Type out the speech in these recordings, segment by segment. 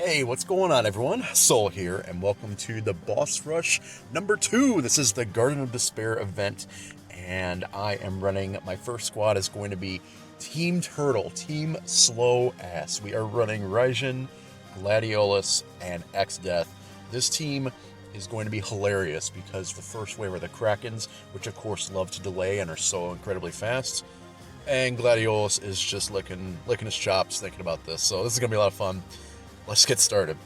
Hey, what's going on, everyone? Soul here, and welcome to the Boss Rush number 2. This is the Garden of Despair event, and I am running. My first squad is going to be Team Turtle, Team Slow Ass. We are running Raijin, Gladiolus, and X-Death. This team is going to be hilarious because the first wave are the Krakens, which of course love to delay and are so incredibly fast. And Gladiolus is just licking his chops thinking about this, so this is going to be a lot of fun. Let's get started.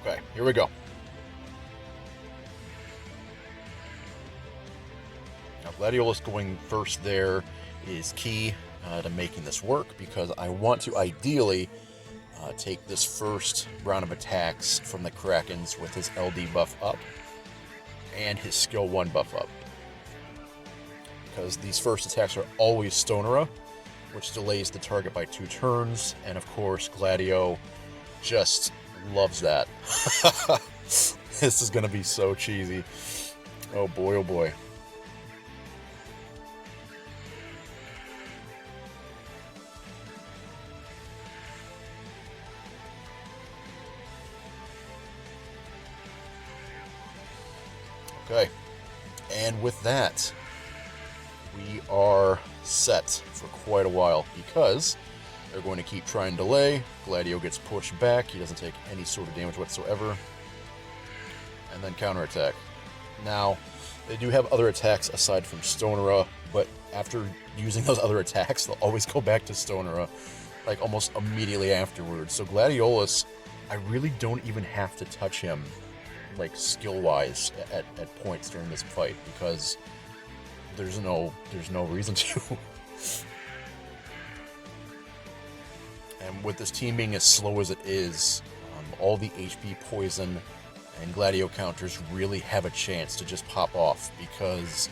Okay, here we go. Now, Gladiolus going first there is key to making this work because I want to ideally take this first round of attacks from the Krakens with his LD buff up and his skill 1 buff up. Because these first attacks are always Stonera, which delays the target by 2 turns, and of course Gladio just loves that. This is going to be so cheesy. Oh boy, oh boy. Okay, and with that, we are set for quite a while because they're going to keep trying to delay. Gladio gets pushed back. He doesn't take any sort of damage whatsoever. And then counterattack. Now, they do have other attacks aside from Stonera, but after using those other attacks, they'll always go back to Stonera, like almost immediately afterwards. So Gladiolus, I really don't even have to touch him, like skill-wise, at points during this fight, because there's no reason to. And with this team being as slow as it is, all the HP, poison, and Gladio counters really have a chance to just pop off because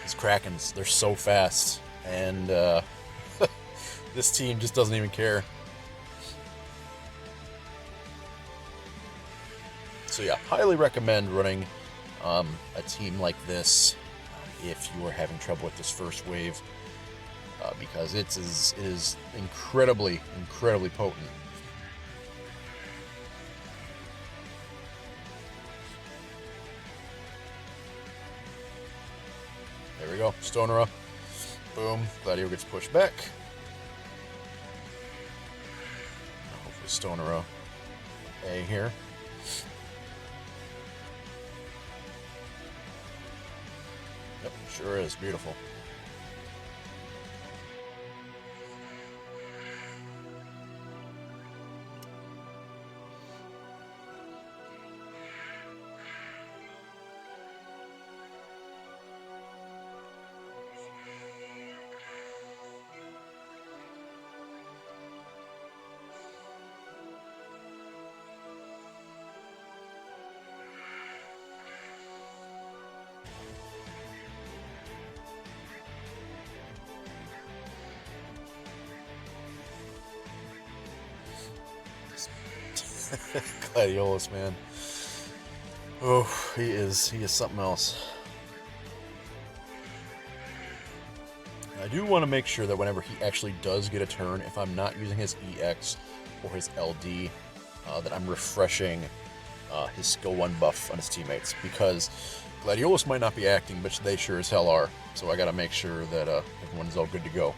these Krakens, they're so fast, and this team just doesn't even care. So yeah, highly recommend running a team like this if you are having trouble with this first wave, because it is incredibly potent. There we go, Stonera. Boom, Gladio gets pushed back. Hopefully Stonera A here. Yep, sure is. Beautiful. Gladiolus, man. Oh, he is something else. I do want to make sure that whenever he actually does get a turn, if I'm not using his EX or his LD, that I'm refreshing his skill 1 buff on his teammates, because Gladiolus might not be acting, but they sure as hell are. So I gotta make sure that everyone's all good to go.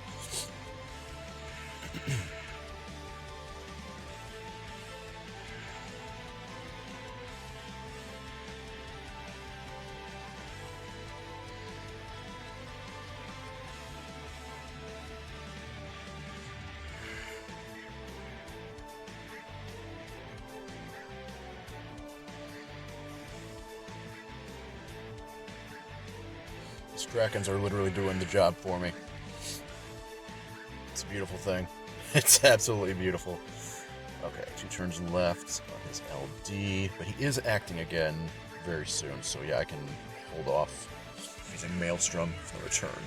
These Krakens are literally doing the job for me. It's a beautiful thing. It's absolutely beautiful. Okay, 2 turns left on his LD, but he is acting again very soon, so yeah, I can hold off using Maelstrom for the return.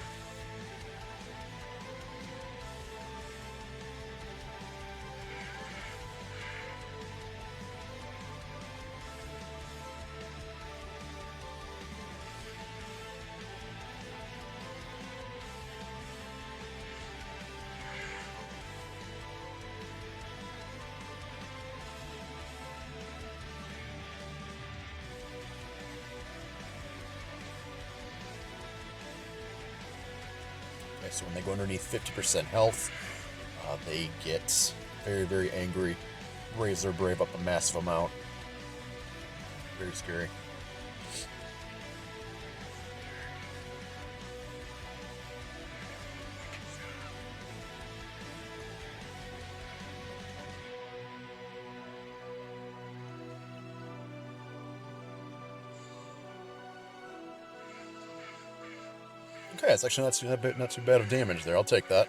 So when they go underneath 50% health, they get very, very angry, raise their brave up a massive amount. Very scary. Okay, it's actually not too bad of damage there. I'll take that.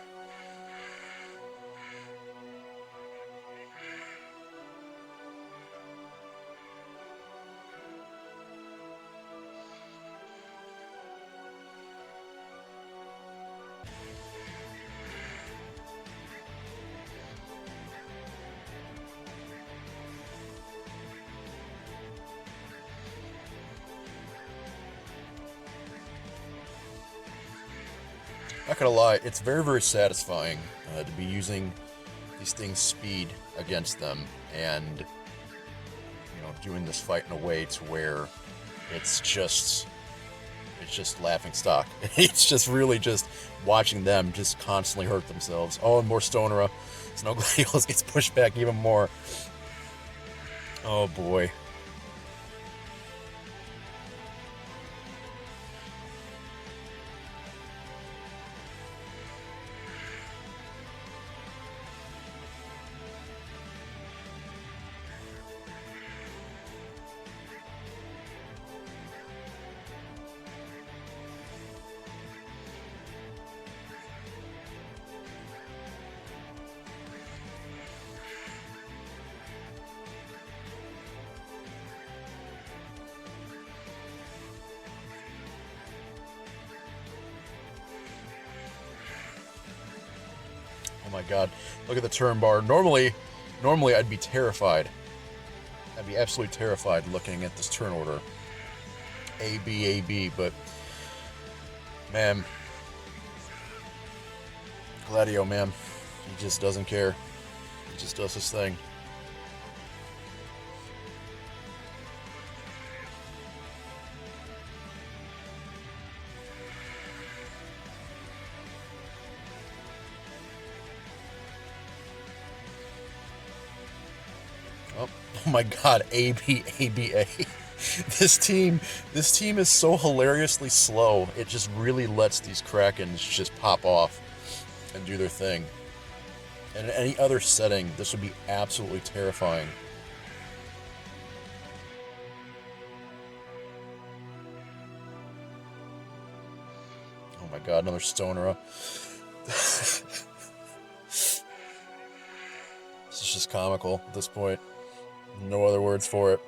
Not gonna lie, it's very, very satisfying to be using these things' speed against them, and doing this fight in a way to where it's just laughing stock. It's just really just watching them just constantly hurt themselves. Oh, and more Stonera. Snow Gladiolus gets pushed back even more. Oh boy. Oh my god, look at the turn bar. Normally I'd be terrified. I'd be absolutely terrified looking at this turn order. A, B, A, B, but man, Gladio, man, he just doesn't care. He just does his thing. Oh my god, AB, ABA. This team is so hilariously slow. It just really lets these Krakens just pop off and do their thing. And in any other setting, this would be absolutely terrifying. Oh my god, another Stonera. This is just comical at this point. No other words for it.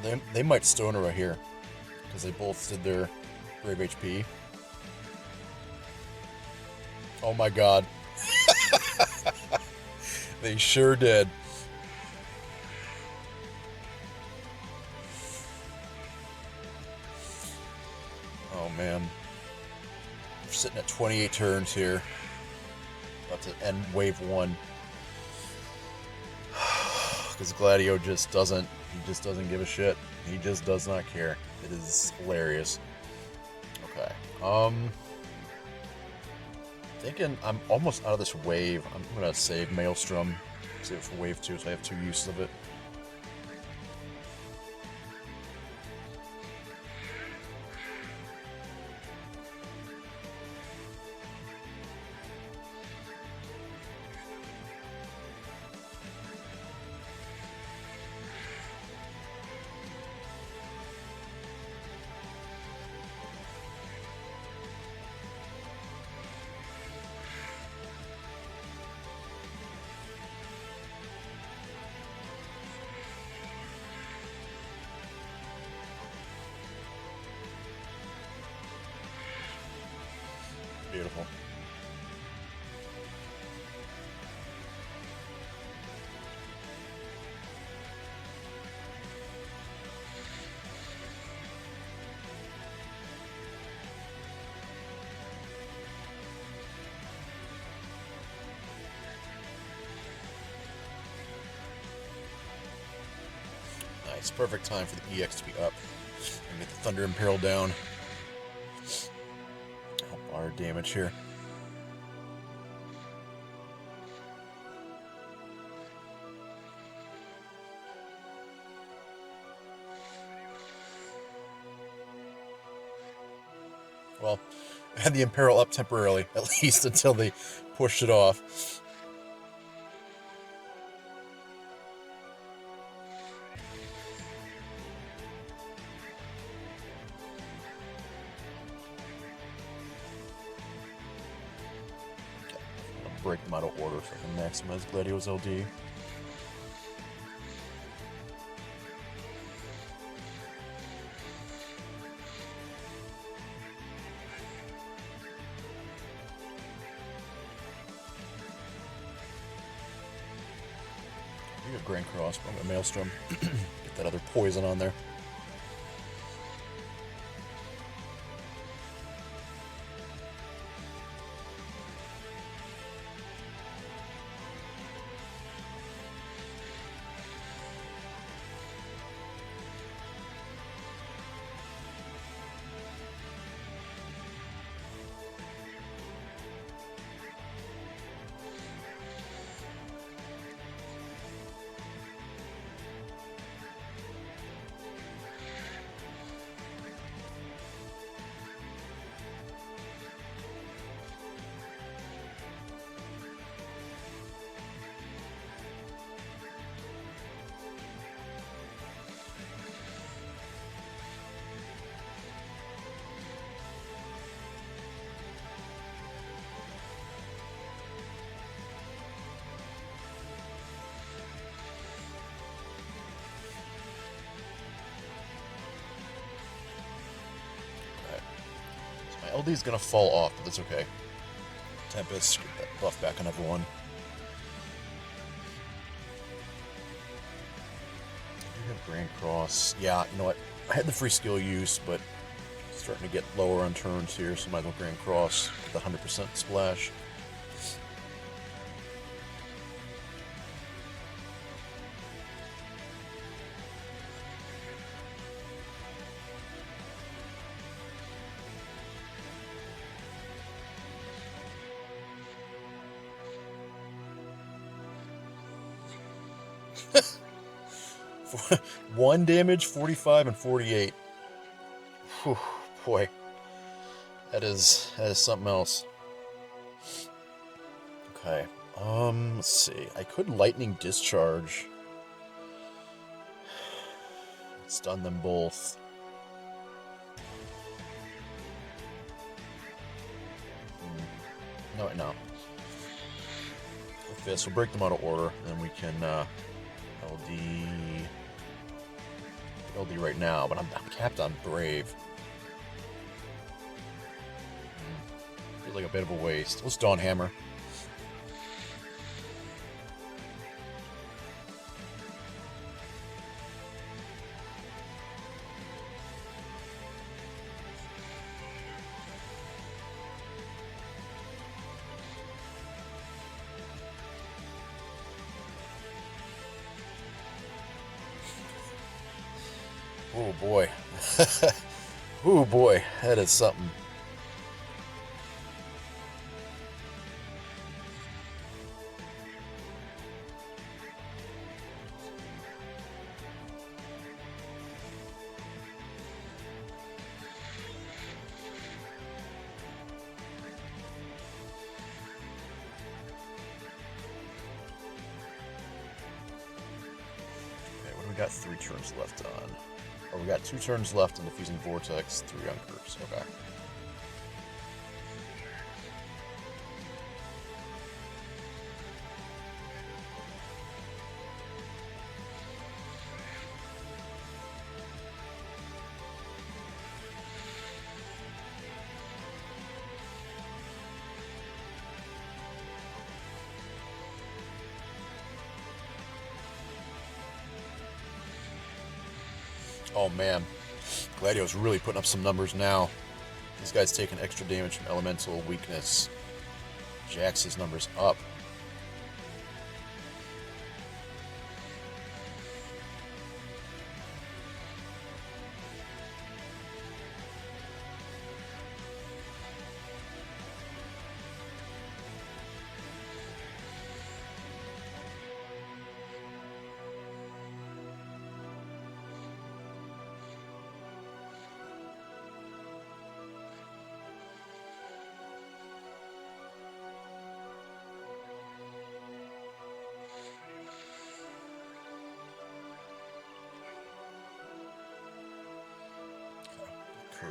And they might Stoner right here, because they both did their Brave HP. Oh my god. They sure did. Oh man. We're sitting at 28 turns here. About to end wave 1. Because Gladio just doesn't give a shit. He just does not care. It is hilarious. Okay. Thinking I'm almost out of this wave. I'm gonna save Maelstrom. Save it for wave 2 so I have 2 uses of it. Beautiful. it's perfect time for the EX to be up. And get the Thunder Imperil down. Help our damage here. Well, I had the Imperil up temporarily, at least until they pushed it off. Break them out of order so I can maximize Gladio's LD. You got Grand Cross, but I'm gonna Maelstrom. Get that other poison on there. LD is going to fall off, but that's okay. Tempest, get that buff back on everyone. I do have Grand Cross. Yeah, you know what? I had the free skill use, but it's starting to get lower on turns here, so I might as well Grand Cross. Get the 100% splash. One damage, 45 and 48. Whew, boy, that is something else. Okay, let's see. I could lightning discharge. Stun them both. No. Fist. We'll break them out of order, and then we can LD right now, but I'm capped on Brave. Feels like a bit of a waste. Let's Dawn Hammer. Oh boy. Oh boy, that is something. Okay, what do we got 3 turns left on? Oh, we got 2 turns left on Diffusing Vortex, 3 on Curse. Okay. Oh man, Gladio's really putting up some numbers now. These guys taking extra damage from elemental weakness. Jacks his numbers up.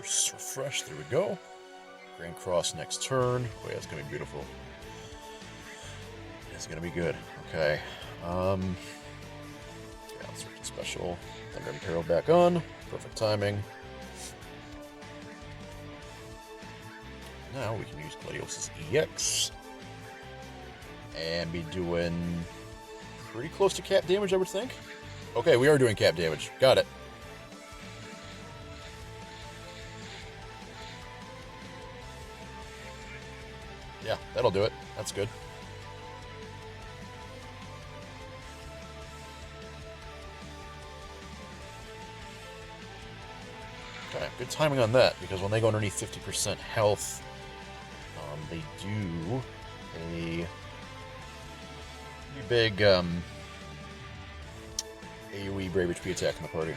refresh. There we go. Grand Cross next turn. Oh yeah, it's gonna be beautiful. It's gonna be good. Okay. Yeah, let's switch to special. Thunder Imperial back on. Perfect timing. Now we can use Gladiolus' EX. And be doing pretty close to cap damage, I would think. Okay, we are doing cap damage. Got it. Yeah, that'll do it. That's good. Okay, good timing on that, because when they go underneath 50% health, they do a pretty big AoE Brave HP attack in the party.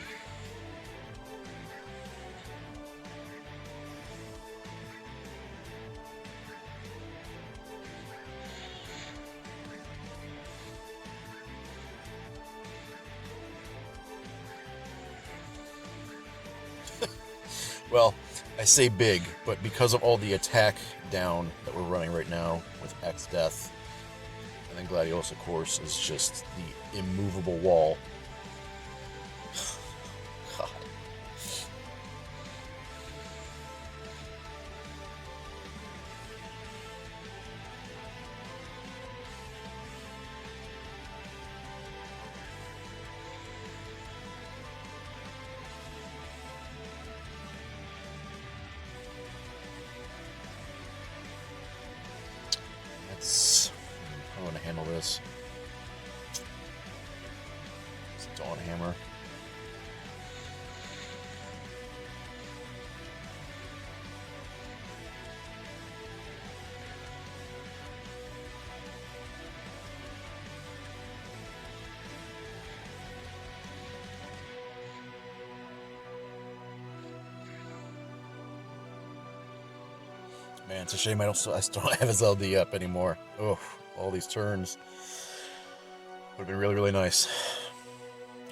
Well, I say big, but because of all the attack down that we're running right now with X Death, and then Gladiolus, of course, is just the immovable wall. God. I want to handle this. It's a Dawn Hammer. Man, it's a shame I still don't have his LD up anymore. Oh, all these turns. Would have been really, really nice.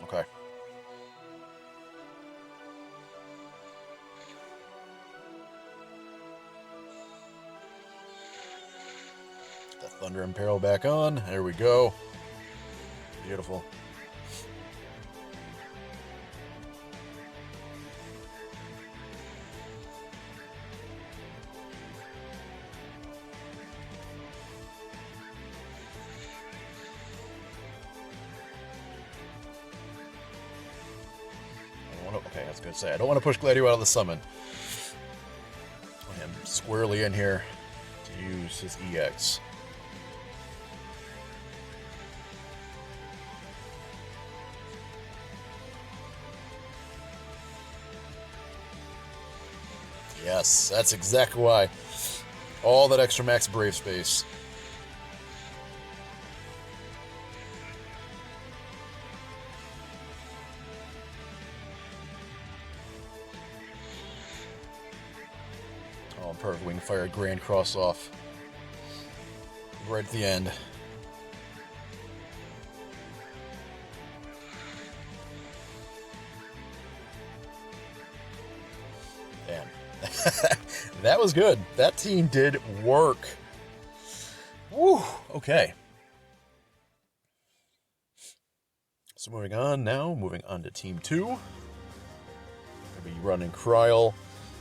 Okay. The Thunder Imperial back on. There we go. Beautiful. Okay, I was going to say, I don't want to push Gladio out of the summon. I am squarely in here to use his EX. Yes, that's exactly why. All that extra max Brave space. Oh, perfect. We can fire a Grand Cross off right at the end. Damn. That was good. That team did work. Woo! Okay. So moving on to Team 2. We're going to be running Kryl,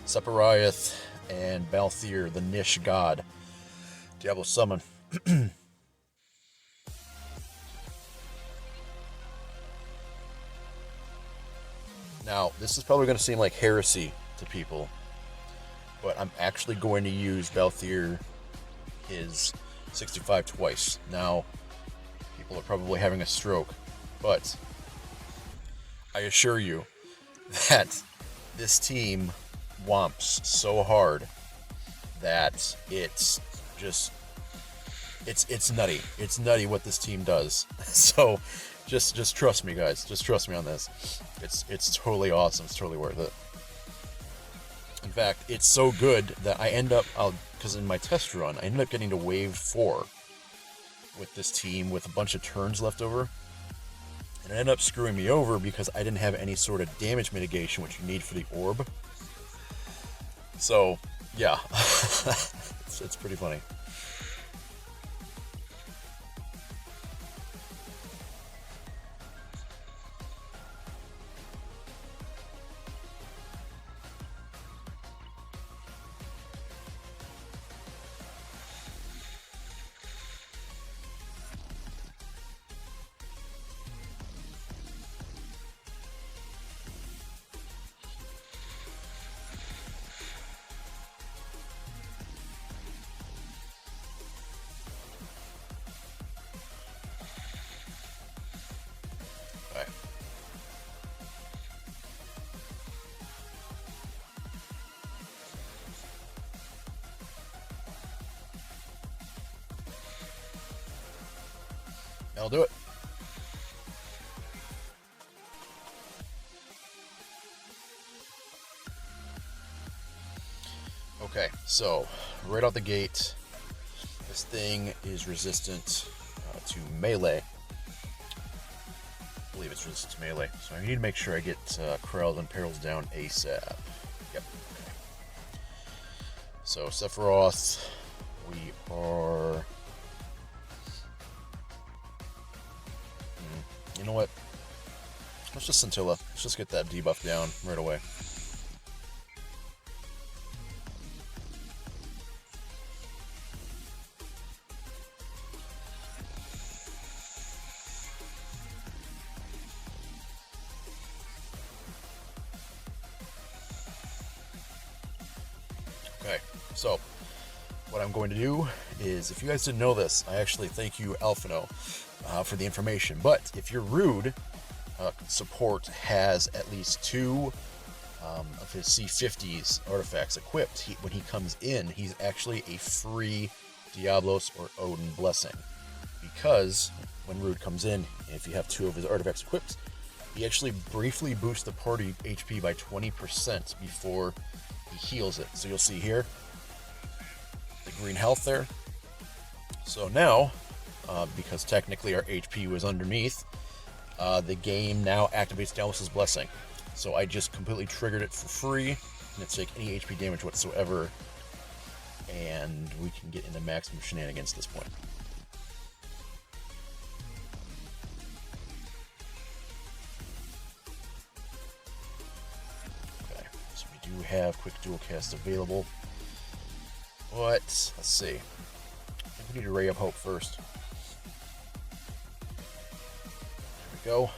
Sephiroth, and Balthier, the Nish God. Diablo Summon. Now, this is probably going to seem like heresy to people, but I'm actually going to use Balthier, his 65 twice. Now, people are probably having a stroke, but I assure you that this team whomps so hard that it's just it's nutty. It's nutty what this team does. So just trust me, guys. Just trust me on this. It's totally awesome. It's totally worth it. In fact, it's so good that I end up, because in my test run, I ended up getting to wave 4 with this team with a bunch of turns left over. And it ended up screwing me over because I didn't have any sort of damage mitigation, which you need for the orb. So, yeah, it's pretty funny. All right. That'll do it. Okay, so right out the gate, this thing is resistant to melee. I believe it's resistant to melee, so I need to make sure I get Krell and Perils down ASAP. Yep. Okay. So Sephiroth, we are. You know what? Let's just Scintilla. Let's just get that debuff down right away. Okay, so what I'm going to do is, if you guys didn't know this, I actually thank you, Alphino, for the information. But if you're rude, support has at least 2 of his C50s artifacts equipped. When he comes in, he's actually a free Diablos or Odin blessing. Because when Rude comes in, if you have 2 of his artifacts equipped, he actually briefly boosts the party HP by 20% before he heals it. So you'll see here, the green health there. So now, because technically our HP was underneath, the game now activates Diablos' blessing. So I just completely triggered it for free, and it's take any HP damage whatsoever, and we can get into maximum shenanigans at this point. Okay, so we do have quick dual cast available, but let's see. I think we need a Ray of Hope first. There we go.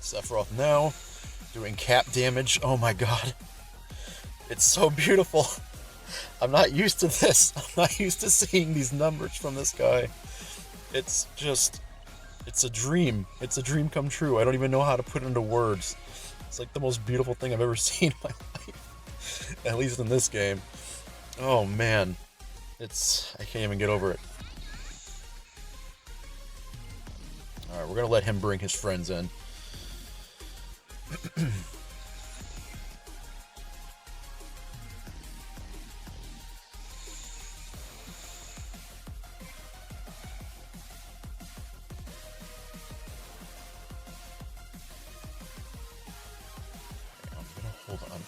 Sephiroth now doing cap damage. Oh my god. It's so beautiful. I'm not used to this. I'm not used to seeing these numbers from this guy. It's just, it's a dream. It's a dream come true. I don't even know how to put it into words. It's like the most beautiful thing I've ever seen in my life. At least in this game. Oh man. I can't even get over it. Alright, we're gonna let him bring his friends in.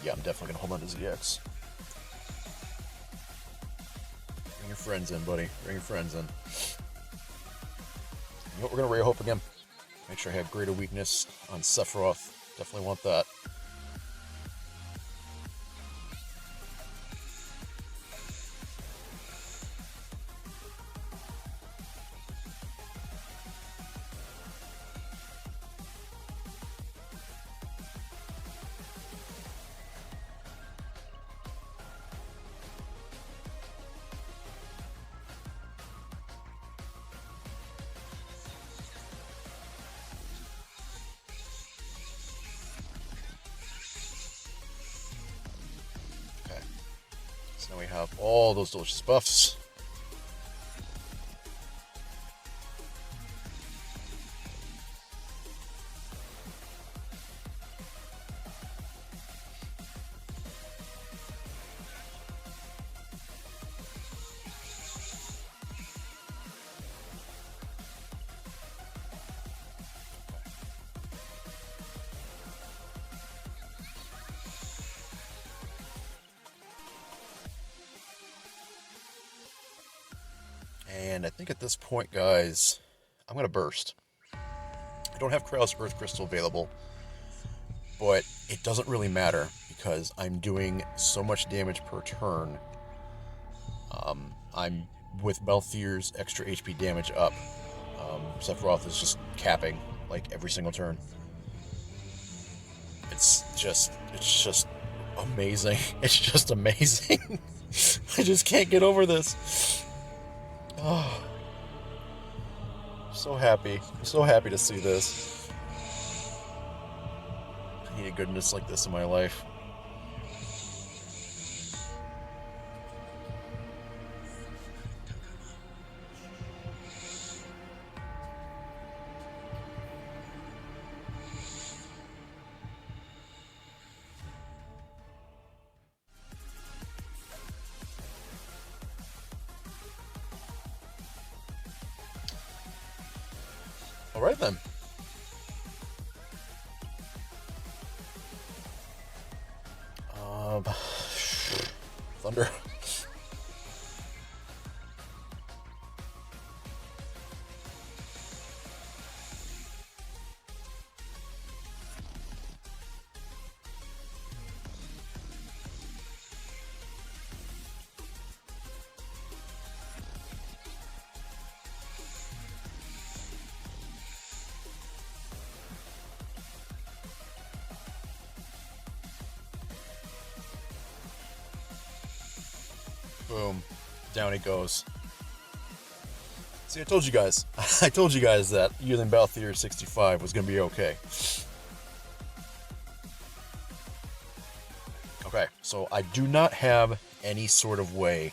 Yeah, I'm definitely gonna hold on to ZX. Bring your friends in, buddy. Bring your friends in. You know what? We're gonna Ray of Hope again. Make sure I have greater weakness on Sephiroth. Definitely want that. So now we have all those delicious buffs. And I think at this point, guys, I'm going to burst. I don't have Krau's Earth Crystal available, but it doesn't really matter because I'm doing so much damage per turn. I'm with Balthier's extra HP damage up. Sephiroth is just capping like every single turn. It's just amazing. It's just amazing. I just can't get over this. Oh, so happy. I'm so happy to see this. I need a goodness like this in my life. Alright then. Thunder. Boom. Down he goes. See, I told you guys. I told you guys that using Balthier 65 was going to be okay. Okay, so I do not have any sort of way,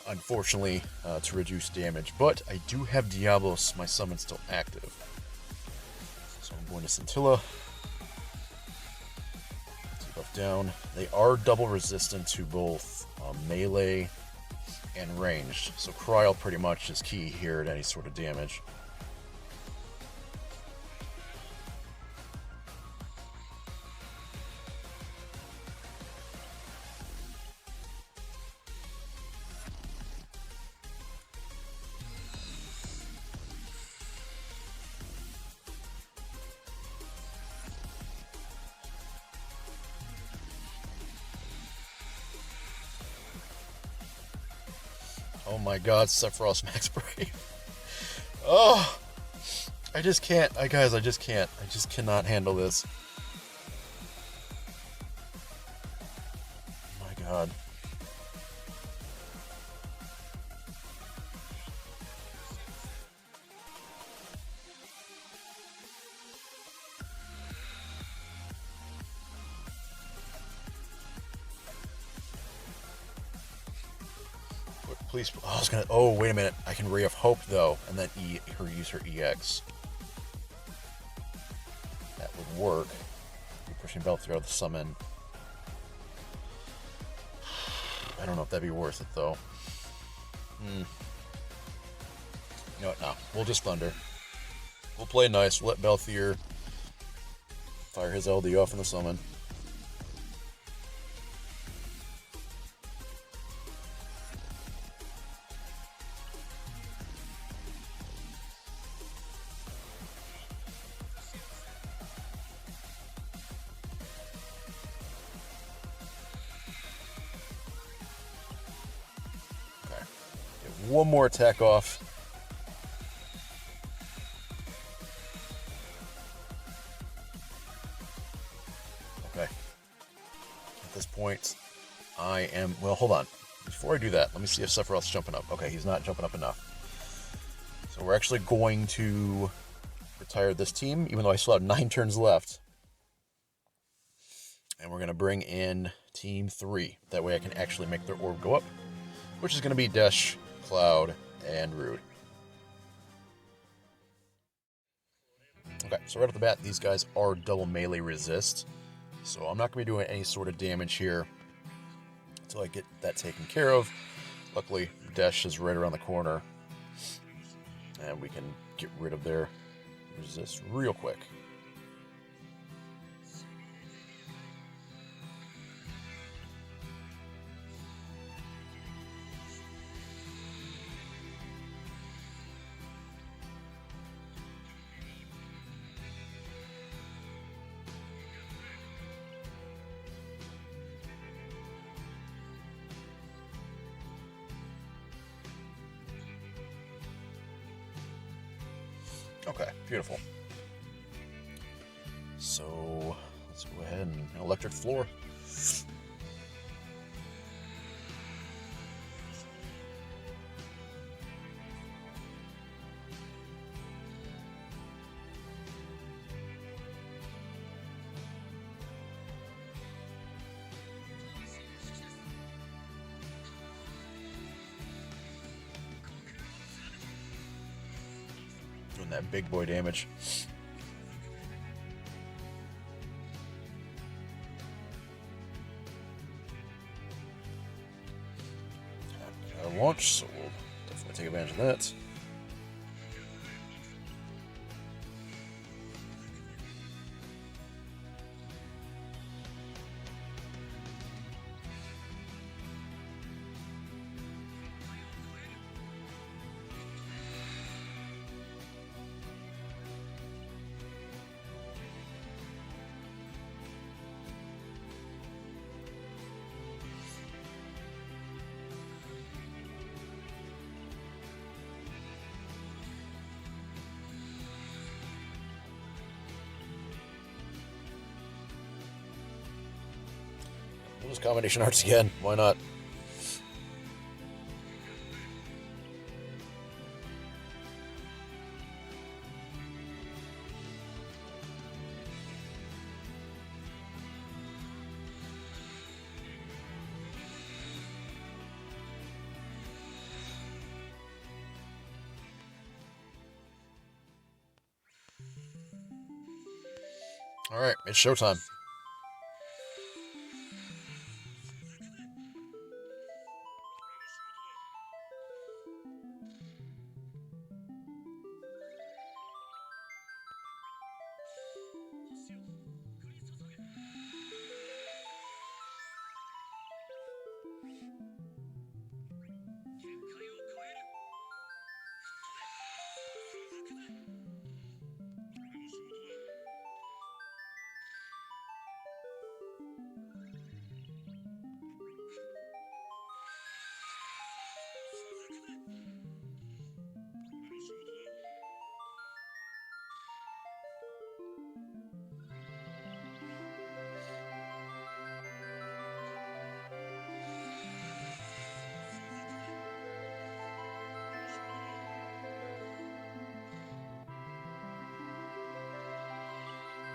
unfortunately, to reduce damage, but I do have Diablos, my summon, still active. So I'm going to Scintilla. Buff down. They are double resistant to both melee and ranged, so Cryo pretty much is key here at any sort of damage. Oh my god, Sephiroth's Max Brave. Oh! I just can't. Guys, I just can't. I just cannot handle this. Oh my god. Please. Oh, I was gonna. Oh, wait a minute. I can Ray of Hope though, and then use her EX. That would work. You're pushing Balthier out of the summon. I don't know if that'd be worth it though. You know what? No, we'll just Thunder. We'll play nice. We'll let Balthier fire his LD off in the summon. One more attack off. Okay. At this point, I am... Well, hold on. Before I do that, let me see if Sephiroth's jumping up. Okay, he's not jumping up enough. So we're actually going to retire this team, even though I still have 9 turns left. And we're going to bring in Team 3. That way I can actually make their orb go up, which is going to be Desh, Cloud, and Rude. Okay, so right off the bat, these guys are double melee resist, so I'm not going to be doing any sort of damage here until I get that taken care of. Luckily, Desh is right around the corner, and we can get rid of their resist real quick. Okay, beautiful. So let's go ahead and electric floor. Doing that big boy damage. Got a launch, so we'll definitely take advantage of that. We'll just combination arts again. Why not? All right, it's showtime.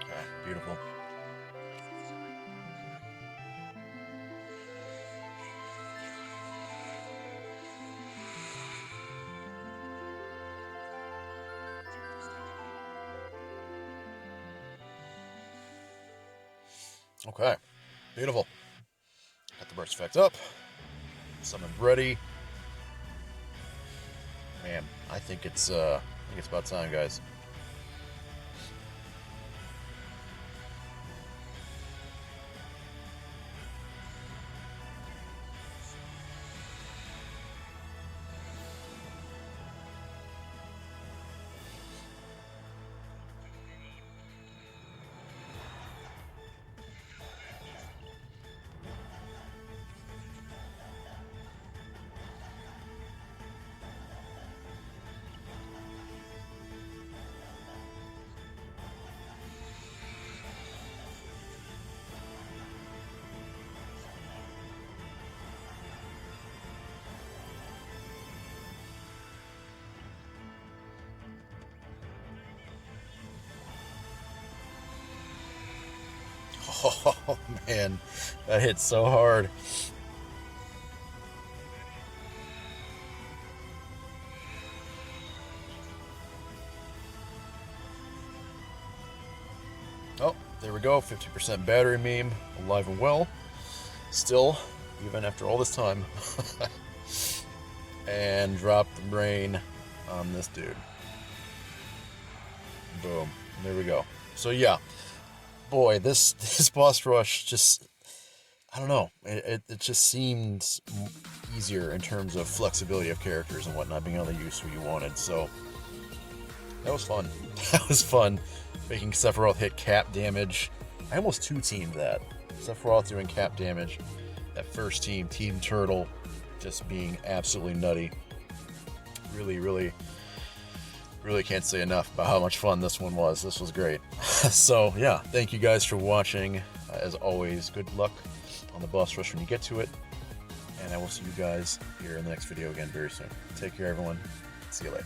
Okay, beautiful. Okay, beautiful. Got the burst effect up. Summon ready. Man, I think it's about time, guys. Oh man, that hit so hard. Oh, there we go. 50% battery meme, alive and well. Still, even after all this time. And drop the brain on this dude. Boom. There we go. So yeah, boy, this boss rush just, I don't know. It just seemed easier in terms of flexibility of characters and whatnot, being able to use who you wanted. So that was fun. That was fun. Making Sephiroth hit cap damage. I almost two-teamed that. Sephiroth doing cap damage. That first team, Team Turtle, just being absolutely nutty. Really really can't say enough about how much fun this one was. This was great. So yeah, thank you guys for watching. As always, good luck on the boss rush when you get to it. And I will see you guys here in the next video again very soon. Take care, everyone. See you later.